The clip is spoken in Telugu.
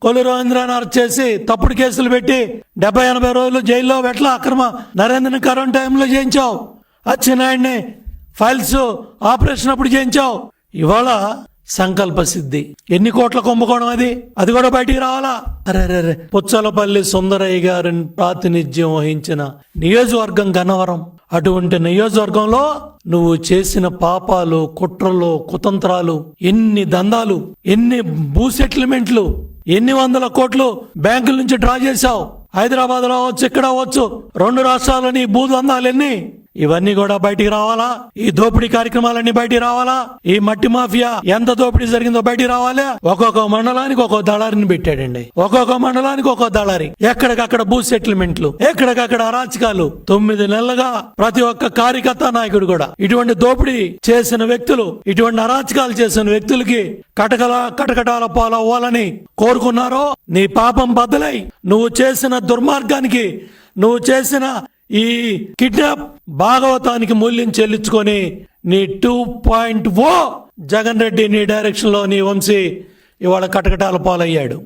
కొల్లు రవీంద్రనాథ్ అరెస్ట్ చేసి తప్పుడు కేసులు పెట్టి 70-80 రోజులు జైల్లో పెట్టలా. అక్రమ నరేంద్రని కరోనా టైంలో చేయించావు. అచ్చెన్నాయుడిని ఫైల్స్ ఆపరేషన్ అప్పుడు చేయించావు. ఇవాళ సంకల్ప సిద్ధి ఎన్ని కోట్ల కుంభకోణం అది కూడా బయటికి రావాలా? అరే పుచ్చలపల్లి సుందరయ్య గారిని ప్రాతినిధ్యం వహించిన నియోజకవర్గం గన్నవరం. అటువంటి నియోజకవర్గంలో నువ్వు చేసిన పాపాలు, కుట్రలు, కుతంత్రాలు, ఎన్ని దందాలు, ఎన్ని భూ సెటిల్మెంట్లు, ఎన్ని వందల కోట్లు బ్యాంకుల నుంచి డ్రా చేశావు. హైదరాబాద్ లో అవచ్చు, ఇక్కడ అవచ్చు, 2 రాష్ట్రాలని భూ దందాలు ఎన్ని, ఇవన్నీ కూడా బయటికి రావాలా? ఈ దోపిడీ కార్యక్రమాలన్నీ బయటికి రావాలా? ఈ మట్టి మాఫియా ఎంత దోపిడీ జరిగిందో బయటికి రావాలా? ఒక్కొక్క మండలానికి ఒక్కొక్క దళారిని పెట్టాడండి. ఒక్కొక్క మండలానికి ఒక్కొక్క దళారి. ఎక్కడికక్కడ భూ సెటిల్మెంట్లు, ఎక్కడికక్కడ అరాచకాలు. 9 నెలలుగా ప్రతి ఒక్క కార్యకర్త, నాయకుడు కూడా ఇటువంటి దోపిడీ చేసిన వ్యక్తులు, ఇటువంటి అరాచకాలు చేసిన వ్యక్తులకి కటకటాల పాలవ్వాలని కోరుకున్నారో నీ పాపం బద్దలై నువ్వు చేసిన దుర్మార్గానికి, నువ్వు చేసిన ఈ కిడ్నాప్ భాగవతానికి మూల్యం చెల్లించుకొని నీ 2.0 జగన్ రెడ్డి నీ డైరెక్షన్ లో నీ వంశీ ఇవాళ కటకటాల పాలయ్యాడు.